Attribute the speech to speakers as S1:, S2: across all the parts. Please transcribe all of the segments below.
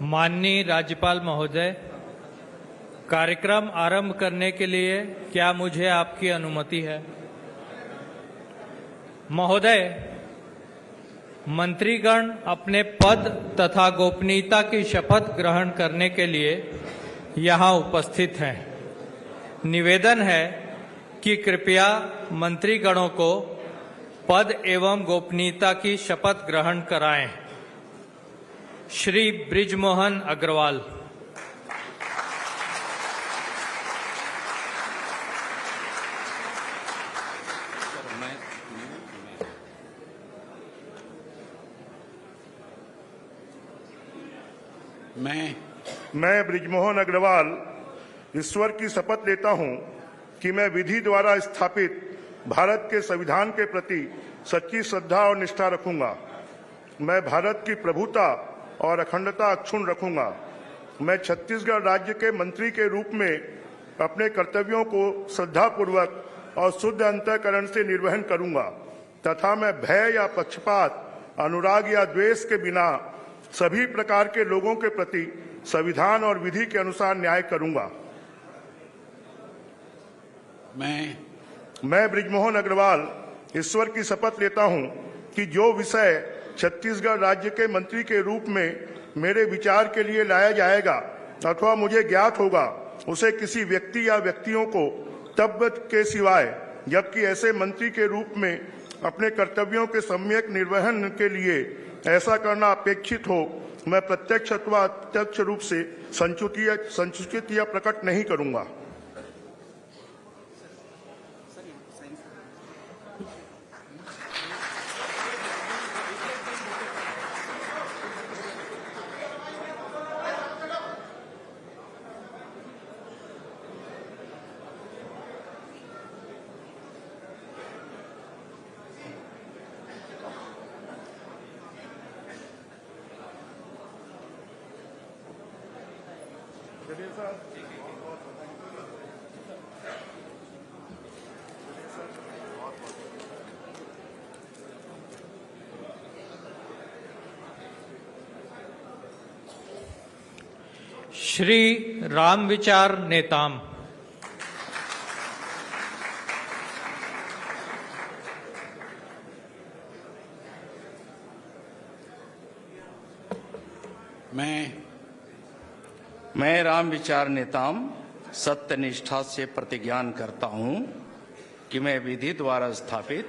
S1: माननीय राज्यपाल महोदय, कार्यक्रम आरंभ करने के लिए क्या मुझे आपकी अनुमति है? महोदय, मंत्रीगण अपने पद तथा गोपनीयता की शपथ ग्रहण करने के लिए यहाँ उपस्थित हैं। निवेदन है कि कृपया मंत्रीगणों को पद एवं गोपनीयता की शपथ ग्रहण कराएं। श्री बृजमोहन अग्रवाल।
S2: मैं बृजमोहन अग्रवाल ईश्वर की शपथ लेता हूं कि मैं विधि द्वारा स्थापित भारत के संविधान के प्रति सच्ची श्रद्धा और निष्ठा रखूंगा। मैं भारत की प्रभुता और अखंडता अक्षुण्ण रखूंगा। मैं छत्तीसगढ़ राज्य के मंत्री के रूप में अपने कर्तव्यों को श्रद्धापूर्वक और शुद्ध अंतःकरण से निर्वहन करूंगा तथा मैं भय या पक्षपात, अनुराग या द्वेष के बिना सभी प्रकार के लोगों के प्रति संविधान और विधि के अनुसार न्याय करूंगा। मैं बृजमोहन अग्रवाल ईश्वर की शपथ लेता हूं कि जो विषय छत्तीसगढ़ राज्य के मंत्री के रूप में मेरे विचार के लिए लाया जाएगा अथवा मुझे ज्ञात होगा, उसे किसी व्यक्ति या व्यक्तियों को तब के सिवाय, जबकि ऐसे मंत्री के रूप में अपने कर्तव्यों के सम्यक निर्वहन के लिए ऐसा करना अपेक्षित हो, मैं प्रत्यक्ष अथवा अप्रत्यक्ष रूप से संसूचित या प्रकट नहीं करूंगा।
S1: श्री रामविचार नेताम।
S3: मैं रामविचार नेताम सत्य निष्ठा से प्रतिज्ञान करता हूं कि मैं विधि द्वारा स्थापित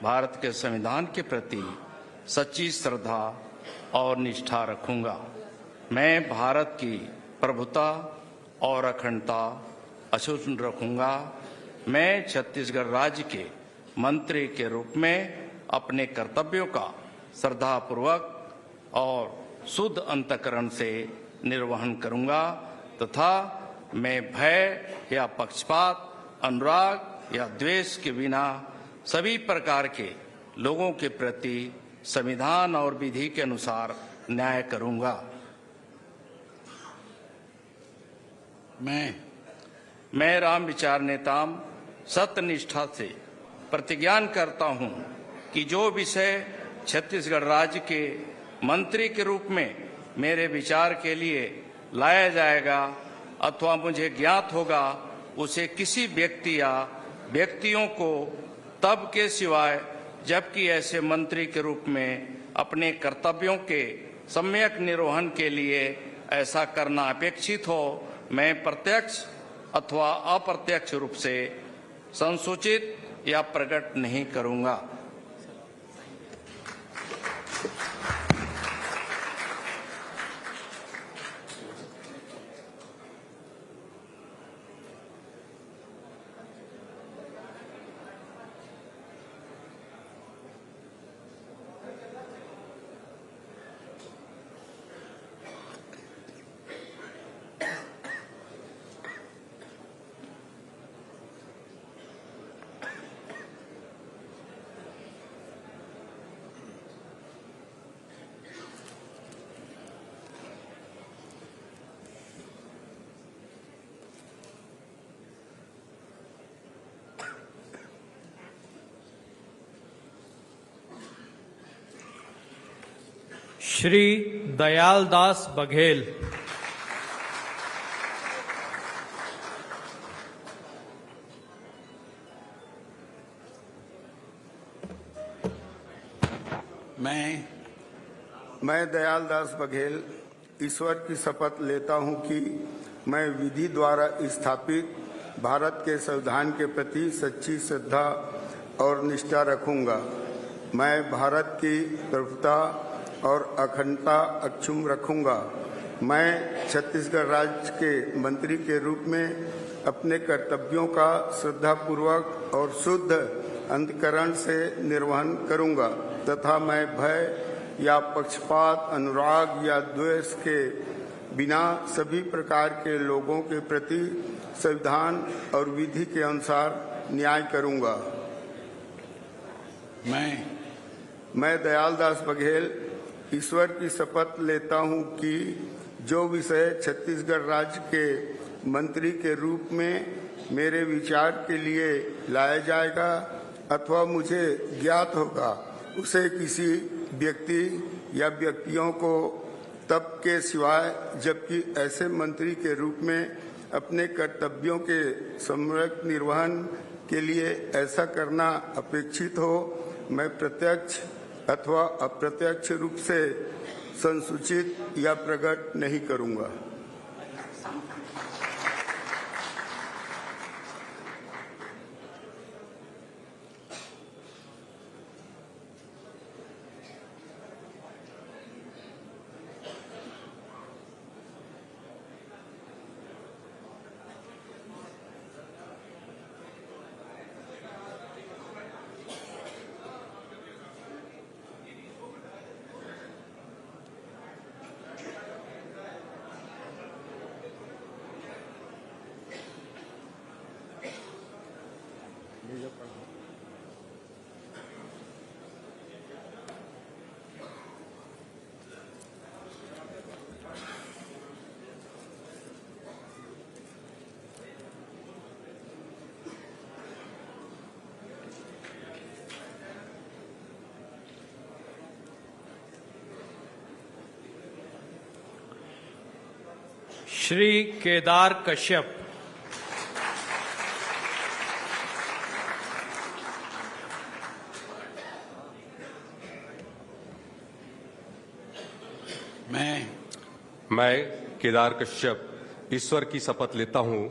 S3: भारत के संविधान के प्रति सच्ची श्रद्धा और निष्ठा रखूंगा। मैं भारत की प्रभुता और अखंडता अक्षुण्ण रखूंगा। मैं छत्तीसगढ़ राज्य के मंत्री के रूप में अपने कर्तव्यों का श्रद्धापूर्वक और शुद्ध अंतःकरण से निर्वहन करूंगा तथा मैं भय या पक्षपात, अनुराग या द्वेष के बिना सभी प्रकार के लोगों के प्रति संविधान और विधि के अनुसार न्याय करूंगा। मैं रामविचार नेताम सत्य निष्ठा से प्रतिज्ञान करता हूं कि जो विषय छत्तीसगढ़ राज्य के मंत्री के रूप में मेरे विचार के लिए लाया जाएगा अथवा मुझे ज्ञात होगा, उसे किसी व्यक्ति या व्यक्तियों को तब के सिवाय, जबकि ऐसे मंत्री के रूप में अपने कर्तव्यों के सम्यक निर्वहन के लिए ऐसा करना अपेक्षित हो, मैं प्रत्यक्ष अथवा अप्रत्यक्ष रूप से संसूचित या प्रकट नहीं करूंगा।
S1: श्री दयालदास बघेल।
S4: मैं दयालदास बघेल ईश्वर की शपथ लेता हूं कि मैं विधि द्वारा स्थापित भारत के संविधान के प्रति सच्ची श्रद्धा और निष्ठा रखूंगा। मैं भारत की प्रभुता और अखंडता अक्षुण्ण रखूंगा। मैं छत्तीसगढ़ राज्य के मंत्री के रूप में अपने कर्तव्यों का श्रद्धापूर्वक और शुद्ध अंतःकरण से निर्वहन करूंगा तथा मैं भय या पक्षपात, अनुराग या द्वेष के बिना सभी प्रकार के लोगों के प्रति संविधान और विधि के अनुसार न्याय करूंगा। मैं दयालदास बघेल ईश्वर की शपथ लेता हूं कि जो विषय छत्तीसगढ़ राज्य के मंत्री के रूप में मेरे विचार के लिए लाया जाएगा अथवा मुझे ज्ञात होगा उसे किसी व्यक्ति या व्यक्तियों को तब के सिवाय जबकि ऐसे मंत्री के रूप में अपने कर्तव्यों के सम्यक निर्वहन के लिए ऐसा करना अपेक्षित हो, मैं प्रत्यक्ष अथवा अप्रत्यक्ष रूप से संसूचित या प्रकट नहीं करूंगा।
S1: श्री केदार कश्यप।
S5: मैं केदार कश्यप ईश्वर की शपथ लेता हूं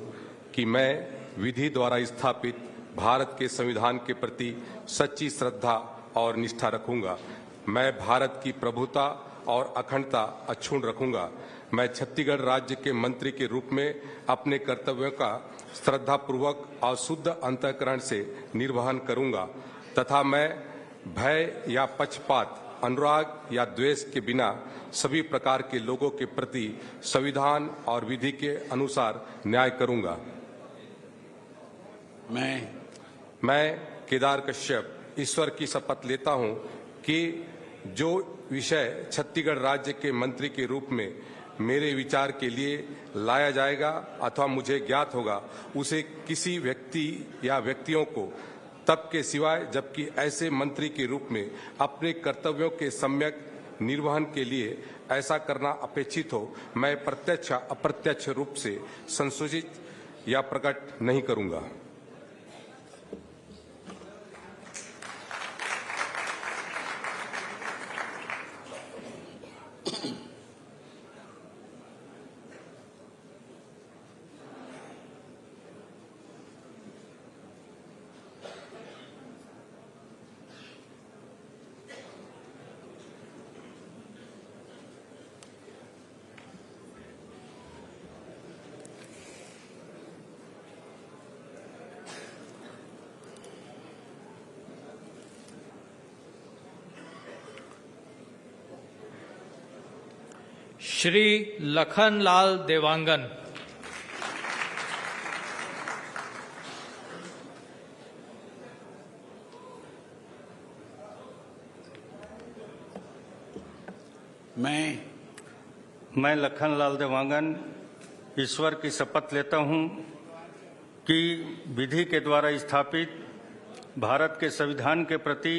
S5: कि मैं विधि द्वारा स्थापित भारत के संविधान के प्रति सच्ची श्रद्धा और निष्ठा रखूंगा। मैं भारत की प्रभुता और अखंडता अक्षुण्ण रखूंगा। मैं छत्तीसगढ़ राज्य के मंत्री के रूप में अपने कर्तव्यों का श्रद्धापूर्वक और शुद्ध अंतःकरण से निर्वहन करूंगा तथा मैं भय या पक्षपात, अनुराग या द्वेष के बिना सभी प्रकार के लोगों के प्रति संविधान और विधि के अनुसार न्याय करूंगा। मैं केदार कश्यप ईश्वर की शपथ लेता हूं कि जो विषय छत्तीसगढ़ राज्य के मंत्री के रूप में मेरे विचार के लिए लाया जाएगा अथवा मुझे ज्ञात होगा उसे किसी व्यक्ति या व्यक्तियों को तब के सिवाय जबकि ऐसे मंत्री के रूप में अपने कर्तव्यों के सम्यक निर्वहन के लिए ऐसा करना अपेक्षित हो, मैं प्रत्यक्ष अप्रत्यक्ष रूप से संसूचित या प्रकट नहीं करूंगा।
S1: श्री लखनलाल देवांगन।
S6: मैं लखनलाल देवांगन ईश्वर की शपथ लेता हूं कि विधि के द्वारा स्थापित भारत के संविधान के प्रति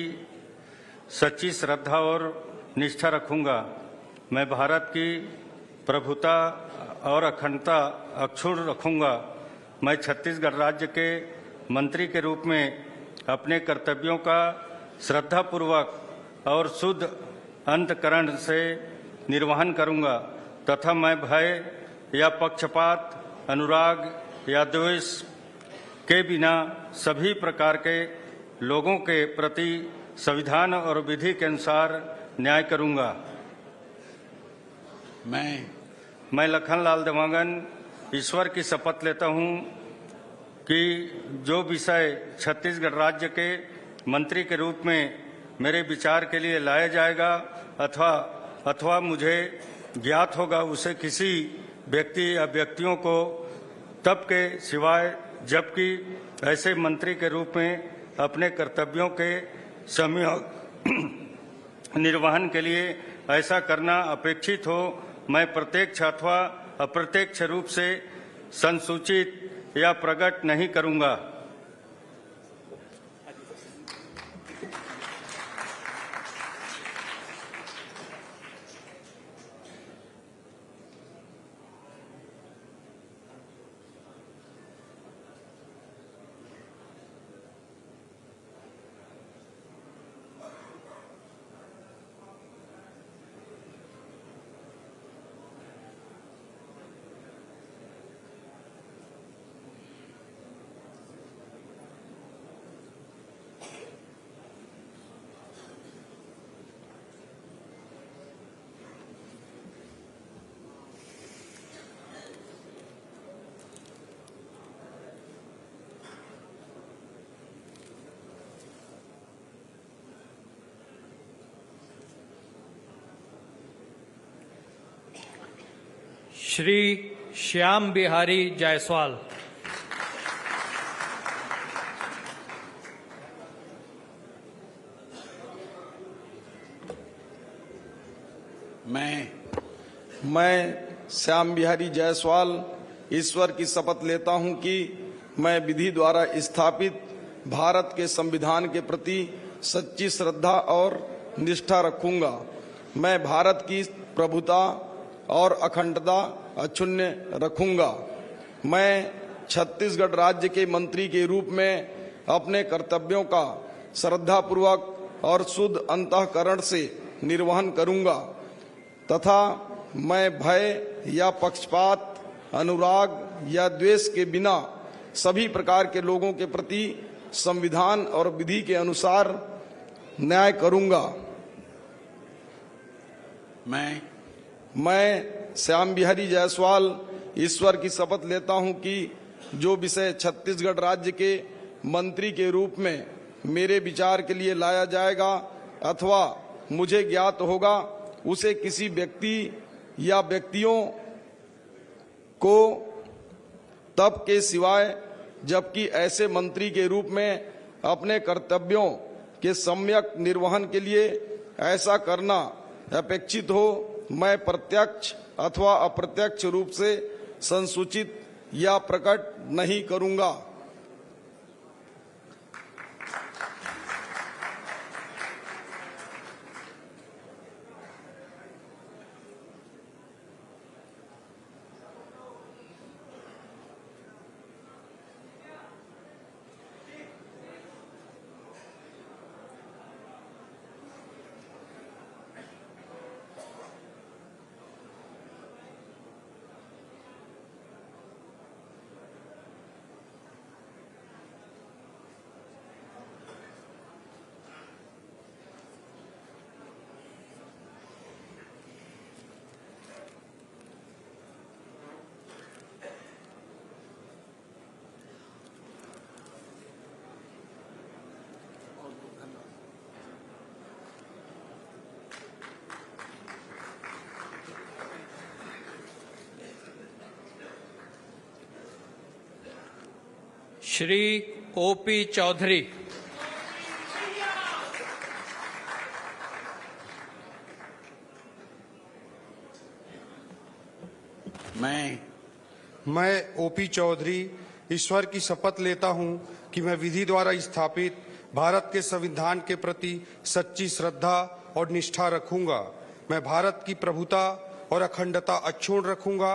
S6: सच्ची श्रद्धा और निष्ठा रखूंगा मैं भारत की प्रभुता और अखंडता अक्षुण्ण रखूंगा। मैं छत्तीसगढ़ राज्य के मंत्री के रूप में अपने कर्तव्यों का श्रद्धापूर्वक और शुद्ध अंतःकरण से निर्वहन करूंगा तथा मैं भय या पक्षपात, अनुराग या द्वेष के बिना सभी प्रकार के लोगों के प्रति संविधान और विधि के अनुसार न्याय करूंगा। मैं लखनलाल देवांगन ईश्वर की शपथ लेता हूं कि जो विषय छत्तीसगढ़ राज्य के मंत्री के रूप में मेरे विचार के लिए लाया जाएगा अथवा मुझे ज्ञात होगा, उसे किसी व्यक्ति या व्यक्तियों को तब के सिवाय जबकि ऐसे मंत्री के रूप में अपने कर्तव्यों के सम्यक निर्वहन के लिए ऐसा करना अपेक्षित हो, मैं प्रत्यक्ष अथवा अप्रत्यक्ष रूप से संसूचित या प्रकट नहीं करूंगा।
S1: श्री श्याम बिहारी जायसवाल।
S7: मैं श्याम बिहारी जायसवाल ईश्वर की शपथ लेता हूं कि मैं विधि द्वारा स्थापित भारत के संविधान के प्रति सच्ची श्रद्धा और निष्ठा रखूंगा। मैं भारत की प्रभुता और अखंडता अक्षुण्ण रखूंगा। मैं छत्तीसगढ़ राज्य के मंत्री के रूप में अपने कर्तव्यों का श्रद्धापूर्वक और शुद्ध अंतःकरण से निर्वहन करूंगा तथा मैं भय या पक्षपात, अनुराग या द्वेष के बिना सभी प्रकार के लोगों के प्रति संविधान और विधि के अनुसार न्याय करूंगा। मैं श्याम बिहारी जायसवाल ईश्वर की शपथ लेता हूं कि जो विषय छत्तीसगढ़ राज्य के मंत्री के रूप में मेरे विचार के लिए लाया जाएगा अथवा मुझे ज्ञात होगा, उसे किसी व्यक्ति या व्यक्तियों को तब के सिवाय जबकि ऐसे मंत्री के रूप में अपने कर्तव्यों के सम्यक निर्वहन के लिए ऐसा करना अपेक्षित हो, मैं प्रत्यक्ष अथवा अप्रत्यक्ष रूप से संसूचित या प्रकट नहीं करूंगा।
S1: श्री ओपी चौधरी।
S8: मैं ओपी चौधरी ईश्वर की शपथ लेता हूं कि मैं विधि द्वारा स्थापित भारत के संविधान के प्रति सच्ची श्रद्धा और निष्ठा रखूंगा। मैं भारत की प्रभुता और अखंडता अक्षुण्ण रखूंगा।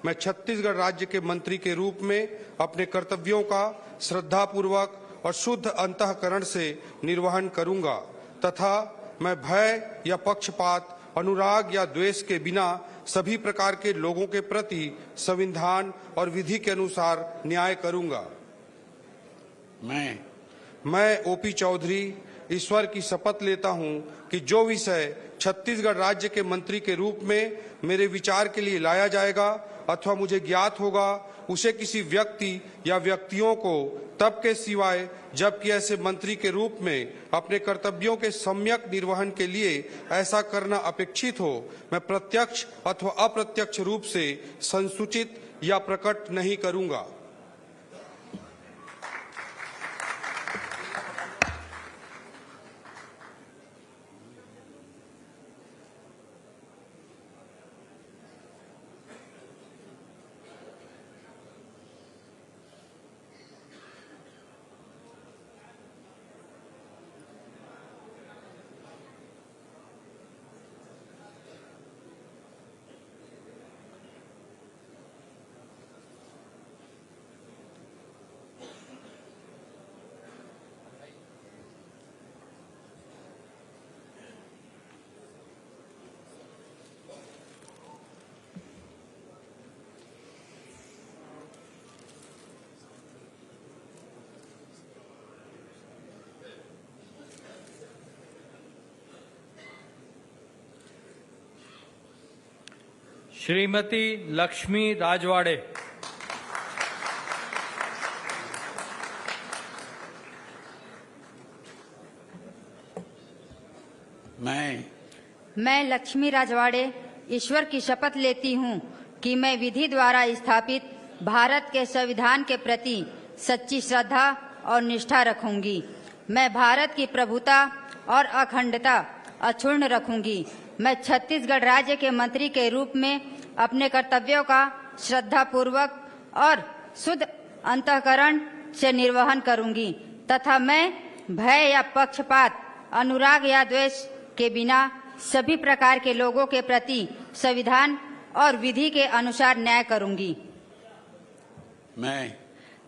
S8: मैं छत्तीसगढ़ राज्य के मंत्री के रूप में अपने कर्तव्यों का श्रद्धापूर्वक और शुद्ध अंतःकरण से निर्वहन करूंगा तथा मैं भय या पक्षपात, अनुराग या द्वेष के बिना सभी प्रकार के लोगों के प्रति संविधान और विधि के अनुसार न्याय करूंगा। मैं ओपी चौधरी ईश्वर की शपथ लेता हूं कि जो विषय छत्तीसगढ़ राज्य के मंत्री के रूप में मेरे विचार के लिए लाया जाएगा अथवा मुझे ज्ञात होगा, उसे किसी व्यक्ति या व्यक्तियों को तब के सिवाय जबकि ऐसे मंत्री के रूप में अपने कर्तव्यों के सम्यक निर्वहन के लिए ऐसा करना अपेक्षित हो, मैं प्रत्यक्ष अथवा अप्रत्यक्ष रूप से संसूचित या प्रकट नहीं करूंगा।
S1: श्रीमती लक्ष्मी राजवाड़े।
S9: मैं लक्ष्मी राजवाड़े ईश्वर की शपथ लेती हूँ कि मैं विधि द्वारा स्थापित भारत के संविधान के प्रति सच्ची श्रद्धा और निष्ठा रखूंगी। मैं भारत की प्रभुता और अखंडता अक्षुण्ण रखूंगी। मैं छत्तीसगढ़ राज्य के मंत्री के रूप में अपने कर्तव्यों का श्रद्धापूर्वक और शुद्ध अंतःकरण से निर्वहन करूंगी तथा मैं भय या पक्षपात, अनुराग या द्वेष के बिना सभी प्रकार के लोगों के प्रति संविधान और विधि के अनुसार न्याय करूंगी।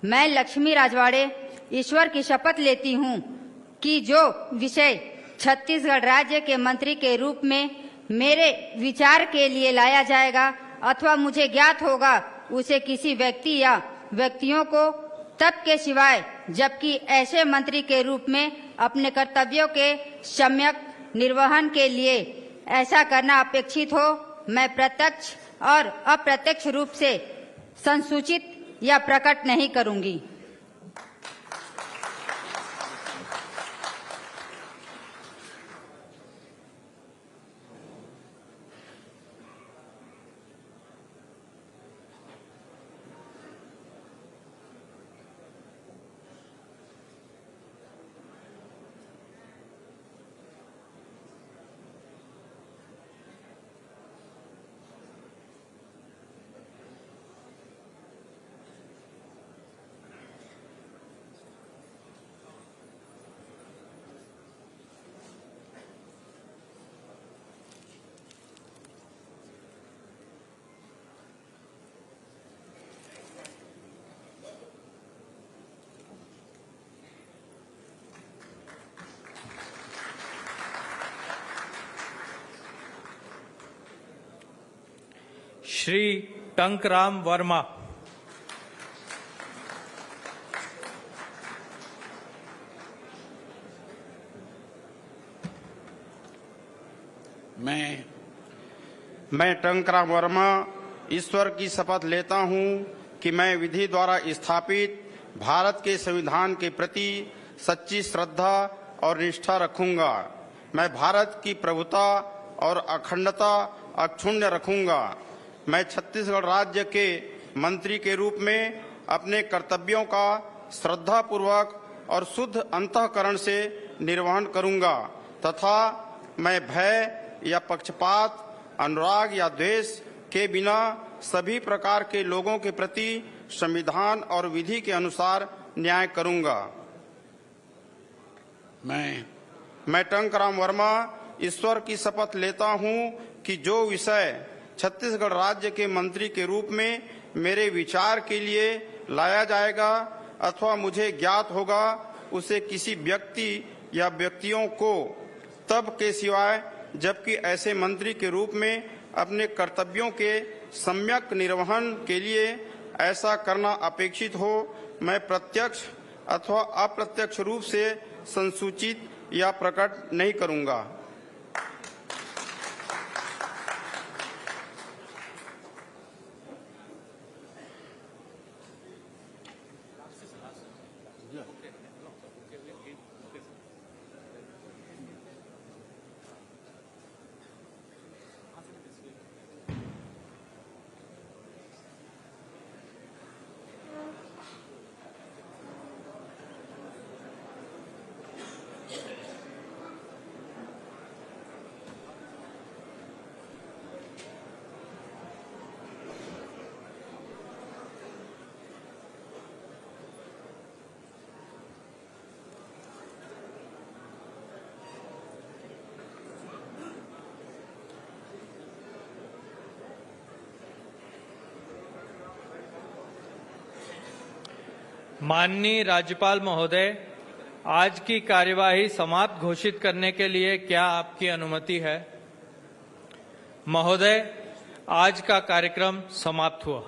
S9: मैं लक्ष्मी राजवाड़े ईश्वर की शपथ लेती हूँ कि जो विषय छत्तीसगढ़ राज्य के मंत्री के रूप में मेरे विचार के लिए लाया जाएगा अथवा मुझे ज्ञात होगा, उसे किसी व्यक्ति या व्यक्तियों को तब के सिवाय जबकि ऐसे मंत्री के रूप में अपने कर्तव्यों के सम्यक निर्वहन के लिए ऐसा करना अपेक्षित हो, मैं प्रत्यक्ष और अप्रत्यक्ष रूप से संसूचित या प्रकट नहीं करूंगी।
S1: श्री टंकराम वर्मा।
S10: मैं टंकराम वर्मा ईश्वर की शपथ लेता हूं कि मैं विधि द्वारा स्थापित भारत के संविधान के प्रति सच्ची श्रद्धा और निष्ठा रखूंगा। मैं भारत की प्रभुता और अखंडता अक्षुण्ण रखूंगा। मैं छत्तीसगढ़ राज्य के मंत्री के रूप में अपने कर्तव्यों का श्रद्धापूर्वक और शुद्ध अंतःकरण से निर्वहन करूंगा तथा मैं भय या पक्षपात, अनुराग या द्वेष के बिना सभी प्रकार के लोगों के प्रति संविधान और विधि के अनुसार न्याय करूंगा। मैं टंकराम वर्मा ईश्वर की शपथ लेता हूं कि जो विषय छत्तीसगढ़ राज्य के मंत्री के रूप में मेरे विचार के लिए लाया जाएगा अथवा मुझे ज्ञात होगा, उसे किसी व्यक्ति या व्यक्तियों को तब के सिवाय जबकि ऐसे मंत्री के रूप में अपने कर्तव्यों के सम्यक निर्वहन के लिए ऐसा करना अपेक्षित हो, मैं प्रत्यक्ष अथवा अप्रत्यक्ष रूप से संसूचित या प्रकट नहीं करूंगा।
S1: माननीय राज्यपाल महोदय, आज की कार्यवाही समाप्त घोषित करने के लिए क्या आपकी अनुमति है? महोदय, आज का कार्यक्रम समाप्त हुआ।